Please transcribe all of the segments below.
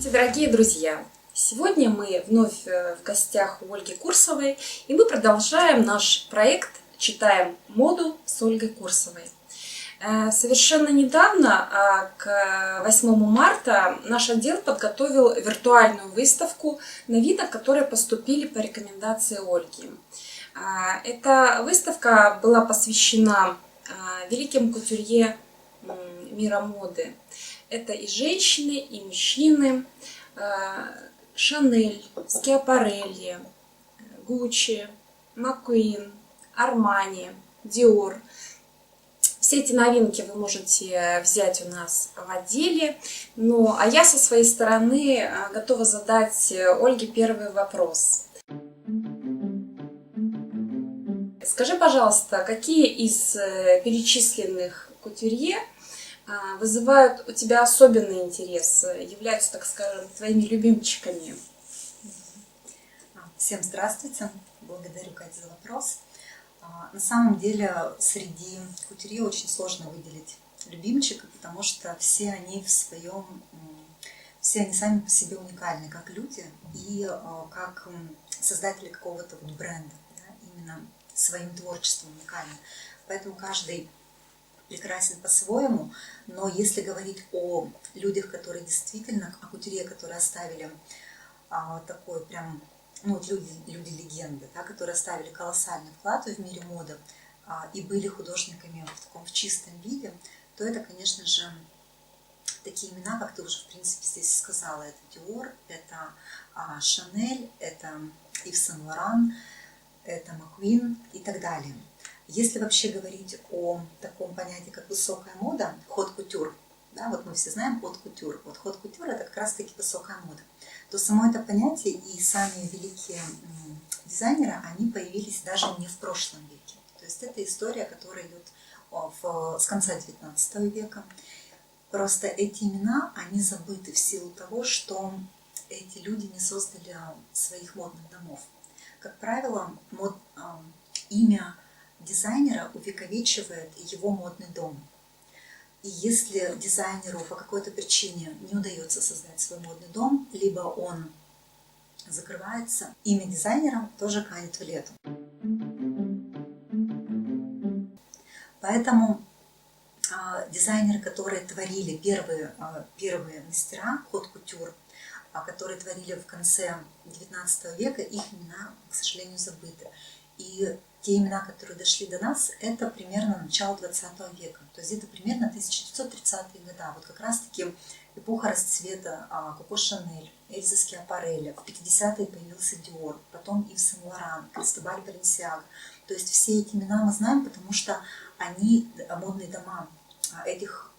Здравствуйте, дорогие друзья! Сегодня мы вновь в гостях у Ольги Курсовой, и мы продолжаем наш проект «Читаем моду» с Ольгой Курсовой. Совершенно недавно, к 8 марта, наш отдел подготовил виртуальную выставку новинок, которые поступили по рекомендации Ольги. Эта выставка была посвящена великим кутюрье мира моды. Это и женщины, и мужчины. Шанель, Скиапарелли, Гуччи, Маккуин, Армани, Диор. Все эти новинки вы можете взять у нас в отделе. Ну, а я со своей стороны готова задать Ольге первый вопрос. Скажи, пожалуйста, какие из перечисленных кутюрье вызывают у тебя особенный интерес, являются, так скажем, твоими любимчиками? Всем здравствуйте, благодарю, Катя, за вопрос. На самом деле среди кутюрье очень сложно выделить любимчика, потому что все они сами по себе уникальны, как люди и как создатели какого-то бренда, да, именно своим творчеством уникальны. Поэтому каждый прекрасен по-своему, но если говорить о людях, которые действительно, о кутюрье, которые оставили такой прям, люди-легенды, да, которые оставили колоссальный вклад в мире моды и были художниками в чистом виде, то это, конечно же, такие имена, как ты уже, в принципе, здесь сказала, это Dior, это Chanel, это Yves Saint Laurent, это McQueen и так далее. Если вообще говорить о таком понятии, как высокая мода, хот-кутюр, да, вот мы все знаем хот-кутюр, вот хот-кутюр это как раз-таки высокая мода, то само это понятие и сами великие дизайнеры, они появились даже не в прошлом веке. То есть это история, которая идет с конца 19 века. Просто эти имена, они забыты в силу того, что эти люди не создали своих модных домов. Как правило, имя дизайнера увековечивает его модный дом. И если дизайнеру по какой-то причине не удается создать свой модный дом, либо он закрывается, имя дизайнера тоже канет в лету. Поэтому дизайнеры, которые творили первые мастера хот-кутюр, которые творили в конце 19 века, их имена, к сожалению, забыты. И те имена, которые дошли до нас, это примерно начало 20 века. То есть это примерно 1930-е годы. Вот как раз-таки эпоха расцвета Коко Шанель, Эльза Скиапарелли. В 50-е появился Диор, потом Ив Сен Лоран, Кристобаль Баленсиага. То есть все эти имена мы знаем, потому что они, модные дома этих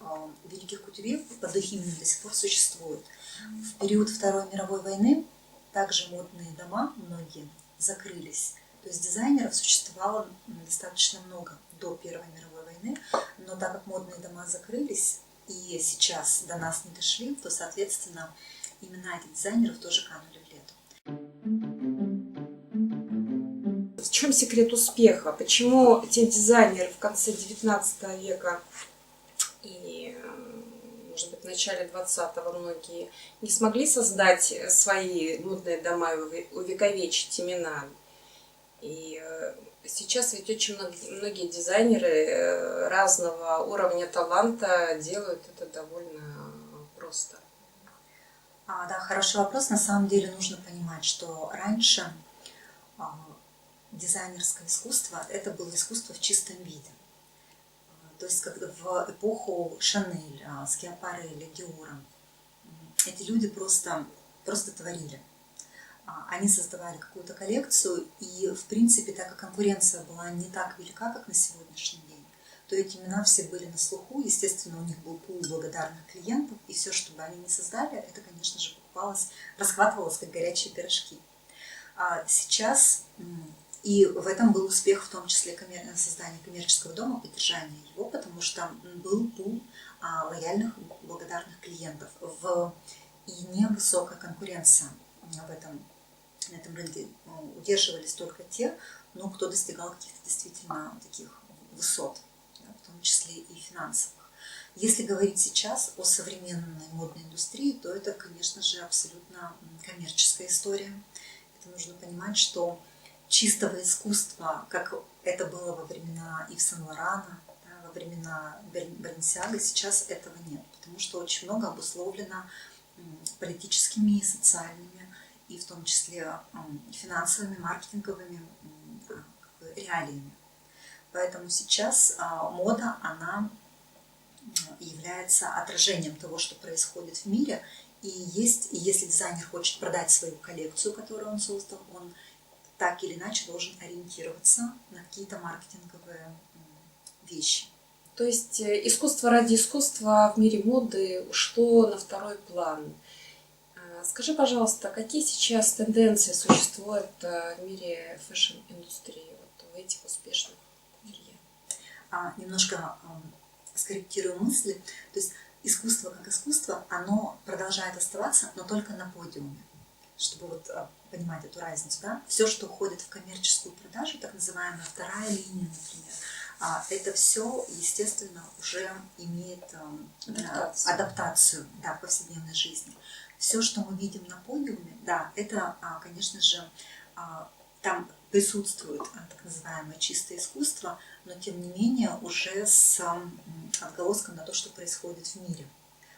великих кутюрье, под их именем до сих пор существуют. В период Второй мировой войны также модные дома многие закрылись. То есть дизайнеров существовало достаточно много до Первой мировой войны, но так как модные дома закрылись и сейчас до нас не дошли, то, соответственно, имена этих дизайнеров тоже канули в лету. В чем секрет успеха? Почему те дизайнеры в конце 19 века и, может быть, в начале 20-го многие не смогли создать свои модные дома и увековечить имена? И сейчас ведь очень многие дизайнеры разного уровня таланта делают это довольно просто. Да, хороший вопрос. На самом деле нужно понимать, что раньше дизайнерское искусство – это было искусство в чистом виде. То есть как в эпоху Шанель, Скиапарелли, Диора эти люди просто творили. Они создавали какую-то коллекцию, и, в принципе, так как конкуренция была не так велика, как на сегодняшний день, то эти имена все были на слуху, естественно, у них был пул благодарных клиентов, и все, что бы они ни создали, это, конечно же, покупалось, расхватывалось, как горячие пирожки. Сейчас, и в этом был успех, в том числе создания коммерческого дома, поддержания его, потому что был пул лояльных, благодарных клиентов, и невысокая конкуренция на этом рынке. Удерживались только те, кто достигал каких-то действительно таких высот, да, в том числе и финансовых. Если говорить сейчас о современной модной индустрии, то это, конечно же, абсолютно коммерческая история. Это нужно понимать, что чистого искусства, как это было во времена Ив Сен-Лорана, да, во времена Баленсиага, сейчас этого нет, потому что очень много обусловлено политическими и социальными, и в том числе финансовыми, маркетинговыми реалиями. Поэтому сейчас мода, она является отражением того, что происходит в мире. И если дизайнер хочет продать свою коллекцию, которую он создал, он так или иначе должен ориентироваться на какие-то маркетинговые вещи. То есть искусство ради искусства в мире моды ушло на второй план. Скажи, пожалуйста, какие сейчас тенденции существуют в мире фэшн-индустрии, вот в этих успешных ателье? Немножко скорректирую мысли. То есть искусство как искусство, оно продолжает оставаться, но только на подиуме. Чтобы вот понимать эту разницу, да? Все, что уходит в коммерческую продажу, так называемая вторая линия, например, это все, естественно, уже имеет адаптацию да, в повседневной жизни. Все, что мы видим на подиуме, да, это, конечно же, там присутствует так называемое чистое искусство, но тем не менее уже с отголоском на то, что происходит в мире.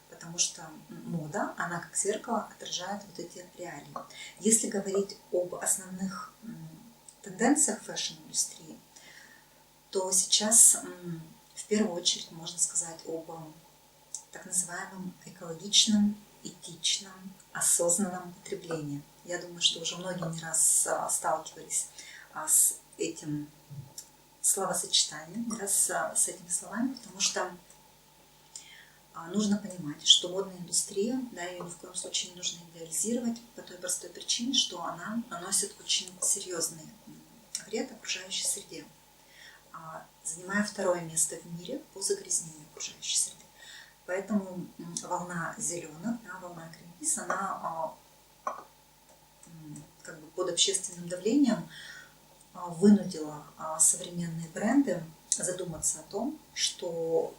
Потому что мода, она как зеркало отражает вот эти реалии. Если говорить об основных тенденциях фэшн-индустрии, то сейчас в первую очередь можно сказать об так называемом экологичном, этичном, осознанном потреблении. Я думаю, что уже многие не раз сталкивались с этим словосочетанием, да, с этими словами, потому что нужно понимать, что модная индустрия, да, ее ни в коем случае не нужно идеализировать по той простой причине, что она наносит очень серьезный вред окружающей среде, занимая второе место в мире по загрязнению окружающей среды. Поэтому волна зеленых, да, волна Greenpeace, она как бы под общественным давлением вынудила современные бренды задуматься о том, что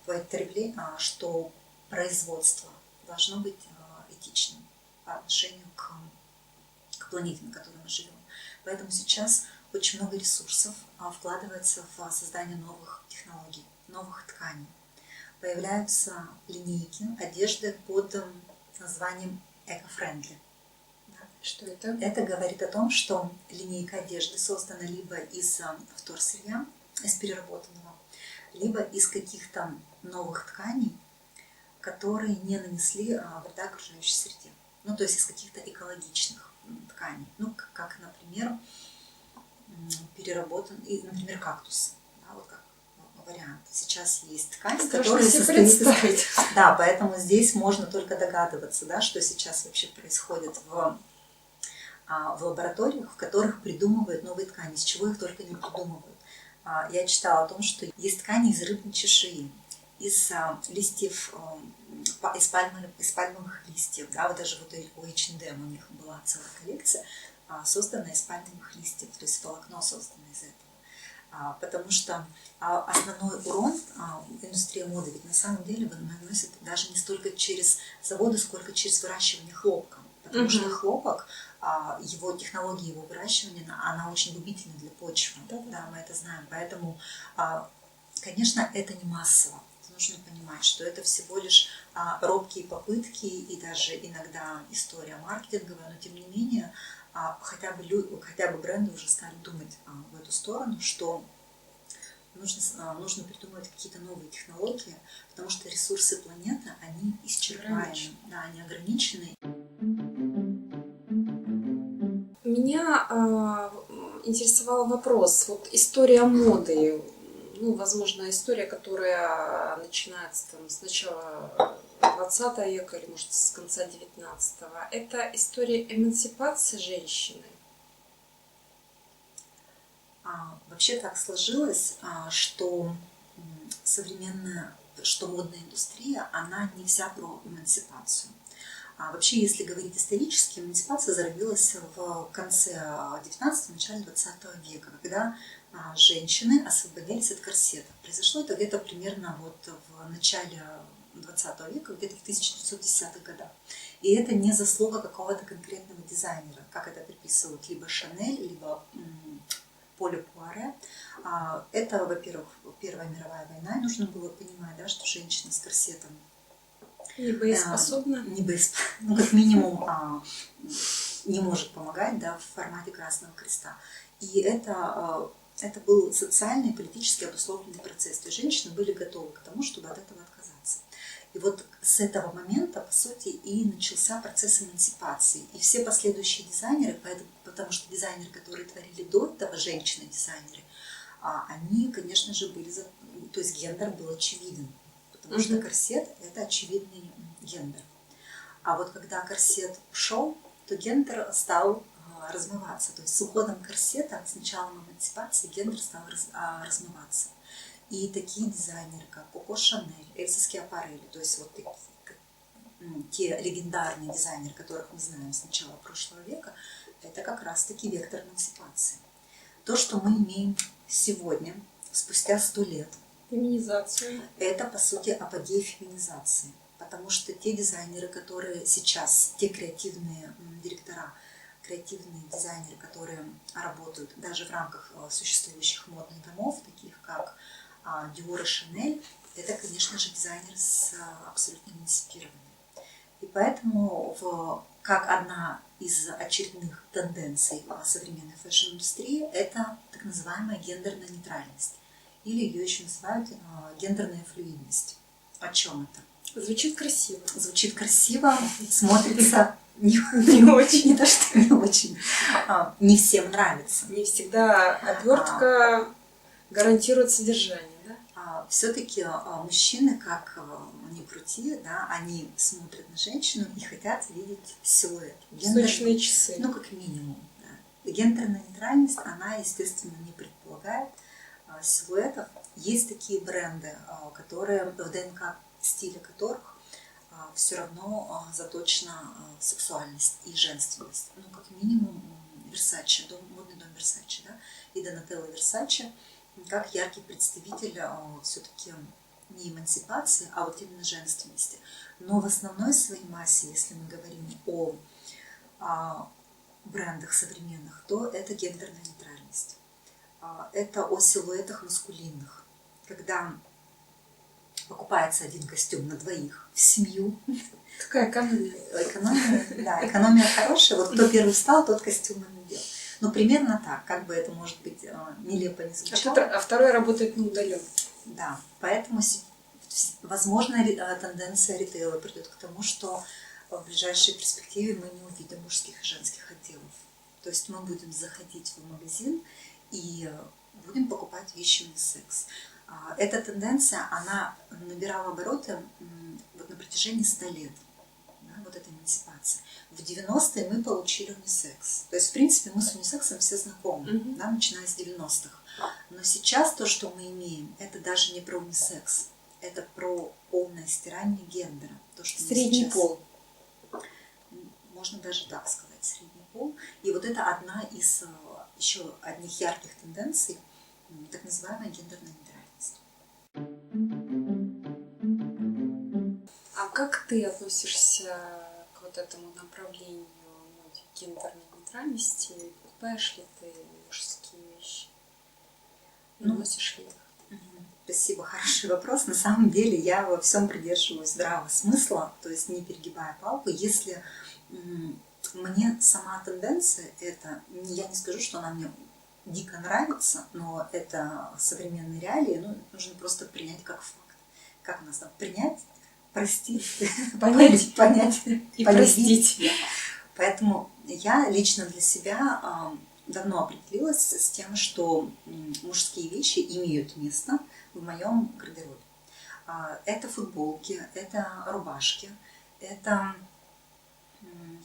производство должно быть этичным по отношению к планете, на которой мы живем. Поэтому сейчас очень много ресурсов вкладывается в создание новых технологий, новых тканей. Появляются линейки одежды под названием эко-френдли. Что это? Это говорит о том, что линейка одежды создана либо из вторсырья, из переработанного, либо из каких-то новых тканей, которые не нанесли вреда окружающей среде. Ну, то есть из каких-то экологичных тканей. Ну, как, например, например, кактус. Да, вот как вариант. Сейчас есть ткань, которая состоит из... Да, поэтому здесь можно только догадываться, да, что сейчас вообще происходит в лабораториях, в которых придумывают новые ткани, из чего их только не придумывают. Я читала о том, что есть ткани из рыбной чешуи, из листьев, из пальмовых листьев. Да, вот даже вот у H&M у них была целая коллекция, созданная из пальмовых листьев, то есть волокно создано из этого. Потому что основной урон индустрия моды ведь на самом деле наносит даже не столько через заводы, сколько через выращивание хлопка. Потому что хлопок, его технология его выращивания, она очень губительна для почвы. Да, мы это знаем. Поэтому, конечно, это не массово. Нужно понимать, что это всего лишь робкие попытки и даже иногда история маркетинговая, но тем не менее хотя бы бренды уже стали думать в эту сторону, что нужно придумывать какие-то новые технологии, потому что ресурсы планеты, они исчерпаемы, да, они ограничены. Меня интересовал вопрос, вот история моды, ну, возможно, история, которая начинается там, с начала 20 века или, может, с конца 19-го. Это история эмансипации женщины. Вообще так сложилось, что модная индустрия, она не вся про эмансипацию. Вообще, если говорить исторически, эмансипация зародилась в конце 19-го, начале 20 века, когда женщины освободились от корсета. Произошло это где-то примерно вот в в начале 20 века, где-то в 1910-х годах. И это не заслуга какого-то конкретного дизайнера, как это приписывают либо Шанель, либо Поле Пуаре. Это, во-первых, Первая мировая война, и нужно было понимать, да, что женщина с корсетом Не боеспособна? Ну, как минимум, не может помогать, да, в формате Красного Креста. И это был социальный и политически обусловленный процесс. То есть женщины были готовы к тому, чтобы от этого отказаться. И вот с этого момента, по сути, и начался процесс эмансипации. И все последующие дизайнеры, потому что дизайнеры, которые творили до этого, женщины-дизайнеры, они, конечно же, были... То есть гендер был очевиден. Потому что корсет – это очевидный гендер. А вот когда корсет ушел, то гендер стал размываться. То есть с уходом корсета, с началом эмансипации, гендер стал размываться. И такие дизайнеры, как Коко Шанель, Эльза Скиапарелли, то есть вот те легендарные дизайнеры, которых мы знаем с начала прошлого века, это как раз-таки вектор эмансипации. То, что мы имеем сегодня, спустя 100 лет, Феминизация. это, по сути, апогей феминизации. Потому что те дизайнеры, которые сейчас, те креативные директора, креативные дизайнеры, которые работают даже в рамках существующих модных домов, таких как Dior и Chanel, это, конечно же, дизайнеры абсолютно эмансипированные. И поэтому, как одна из очередных тенденций современной фэшн-индустрии, это так называемая гендерная нейтральность. Или ее еще называют гендерная флюидность. О чем это? Звучит красиво. Звучит красиво, смотрится не очень. Не то, что не очень. Не всем нравится. Не всегда обертка гарантирует содержание, да? Все-таки мужчины, как ни крути, да, они смотрят на женщину и хотят видеть силуэт. Сочные часы. Ну, как минимум. Да. Гендерная нейтральность, она, естественно, не предполагает силуэтов. Есть такие бренды, которые в ДНК стиля которых все равно заточена сексуальность и женственность. Ну, как минимум, Versace, модный дом Versace, да, и Donatella Versace, как яркий представитель все-таки не эмансипации, а вот именно женственности. Но в основной своей массе, если мы говорим о брендах современных, то это гендерная нейтральность. Это о силуэтах маскулинных. Когда покупается один костюм на двоих в семью. Какая экономия? Да, экономия хорошая. Вот кто первый встал, тот костюм и надел. Ну, примерно так, как бы это, может быть, нелепо не звучало. А второй работает на удаленке. Да, поэтому, возможно, тенденция ритейла придет к тому, что в ближайшей перспективе мы не увидим мужских и женских отделов. То есть мы будем заходить в магазин и будем покупать вещи унисекс. Эта тенденция, она набирала обороты вот на протяжении 100 лет, да, вот эта эмансипация. В 90-е мы получили унисекс. То есть, в принципе, мы с унисексом все знакомы, да, начиная с 90-х. Но сейчас то, что мы имеем, это даже не про унисекс, это про полное стирание гендера. То, что средний пол. Можно даже так сказать, средний пол. И вот это одна из еще одних ярких тенденций, так называемая гендерная нейтральность. А как ты относишься к вот этому направлению гендерной нейтральности? Покупаешь ли ты мужские вещи? Носишь ли их? Спасибо, хороший вопрос. На самом деле я во всем придерживаюсь здравого смысла, то есть не перегибая палку. Если мне сама тенденция, я не скажу, что она мне дико нравится, но это современные реалии, нужно просто принять как факт. Как у нас там? Принять, простить, понять и простить. Поэтому я лично для себя давно определилась с тем, что мужские вещи имеют место в моем гардеробе. Это футболки, это рубашки, это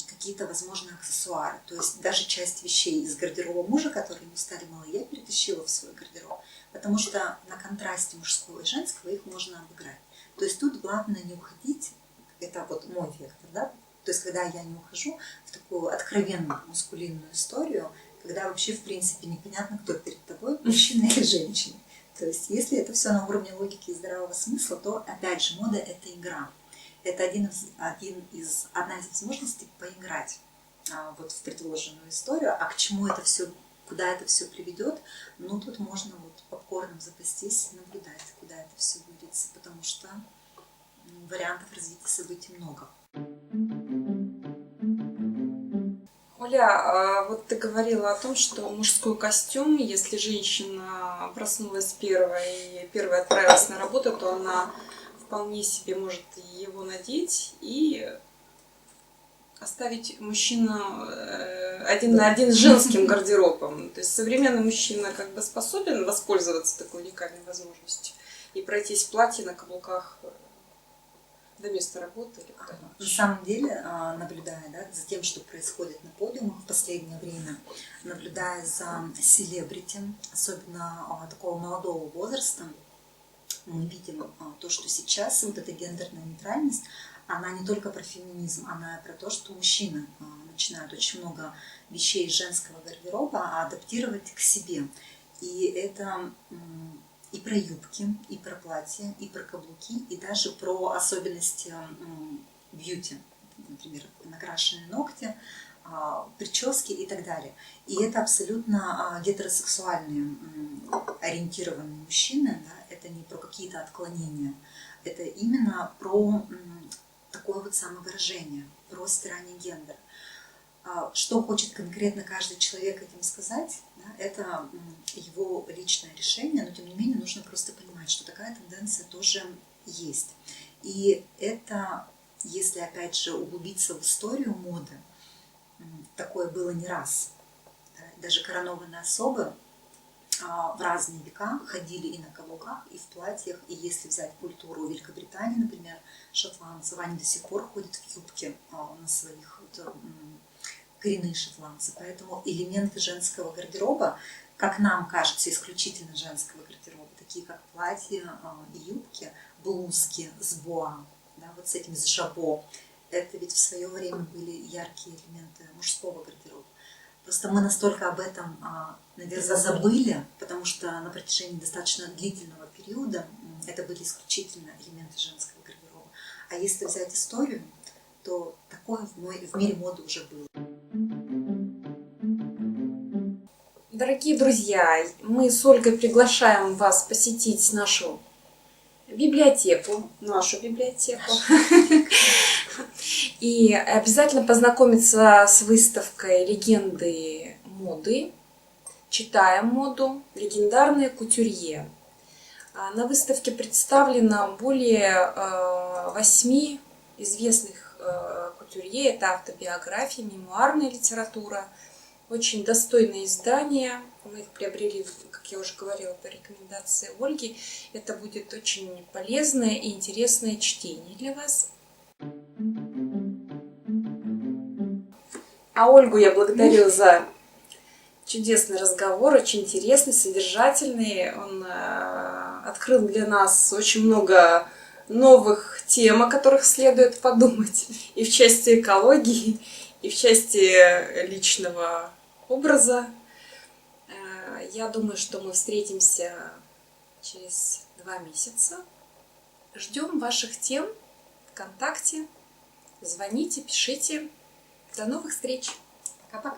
какие-то, возможно, аксессуары. То есть даже часть вещей из гардероба мужа, которые ему стали малы, я перетащила в свой гардероб. Потому что на контрасте мужского и женского их можно обыграть. То есть тут главное не уходить, это вот мой вектор, да? То есть когда я не ухожу в такую откровенную маскулинную историю, когда вообще в принципе непонятно, кто перед тобой, мужчина или женщина. То есть, если это все на уровне логики и здравого смысла, то, опять же, мода – это игра. Это одна из возможностей поиграть вот в предложенную историю. А к чему это все, куда это все приведет, ну, тут можно вот попкорном запастись, наблюдать, куда это все выльется, потому что вариантов развития событий много. Оля, а вот ты говорила о том, что мужской костюм, если женщина проснулась первой и первой отправилась на работу, то она вполне себе может его надеть и оставить мужчину один на один с женским гардеробом. То есть современный мужчина как бы способен воспользоваться такой уникальной возможностью и пройтись в платье на каблуках до места работы или куда-нибудь. На самом деле, наблюдая за тем, что происходит на подиумах в последнее время, наблюдая за селебрити, особенно такого молодого возраста, мы видим то, что сейчас вот эта гендерная нейтральность, она не только про феминизм, она про то, что мужчины начинают очень много вещей из женского гардероба адаптировать к себе. И это и про юбки, и про платья, и про каблуки, и даже про особенности бьюти, например, накрашенные ногти, прически и так далее. И это абсолютно гетеросексуальные ориентированные мужчины, да? Это не про какие-то отклонения, это именно про такое вот самовыражение, про стирание гендера. Что хочет конкретно каждый человек этим сказать, да, это его личное решение, но тем не менее нужно просто понимать, что такая тенденция тоже есть. И это, если опять же углубиться в историю моды, такое было не раз. Даже коронованные особы в разные века ходили и на каблуках, и в платьях. И если взять культуру Великобритании, например, шотландцев, они до сих пор ходят в юбке на своих коренные шотландцы. Поэтому элементы женского гардероба, как нам кажется, исключительно женского гардероба, такие как платья и юбки, блузки с боа, да, вот с этим с жабо, это ведь в свое время были яркие элементы мужского гардероба. Просто мы настолько об этом, наверное, забыли, потому что на протяжении достаточно длительного периода это были исключительно элементы женского гардероба. А если взять историю, то такое в мире моды уже было. Дорогие друзья, мы с Ольгой приглашаем вас посетить нашу библиотеку, и обязательно познакомиться с выставкой «Легенды моды», «Читаем моду. Легендарные кутюрье». На выставке представлено более 8 известных кутюрье. Это автобиографии, мемуарная литература. Очень достойные издания. Мы их приобрели, как я уже говорила, по рекомендации Ольги. Это будет очень полезное и интересное чтение для вас. А Ольгу я благодарю за чудесный разговор, очень интересный, содержательный. Он открыл для нас очень много новых тем, о которых следует подумать и в части экологии, и в части личного образа. Я думаю, что мы встретимся через 2 месяца. Ждем ваших тем ВКонтакте. Звоните, пишите. До новых встреч. Пока-пока.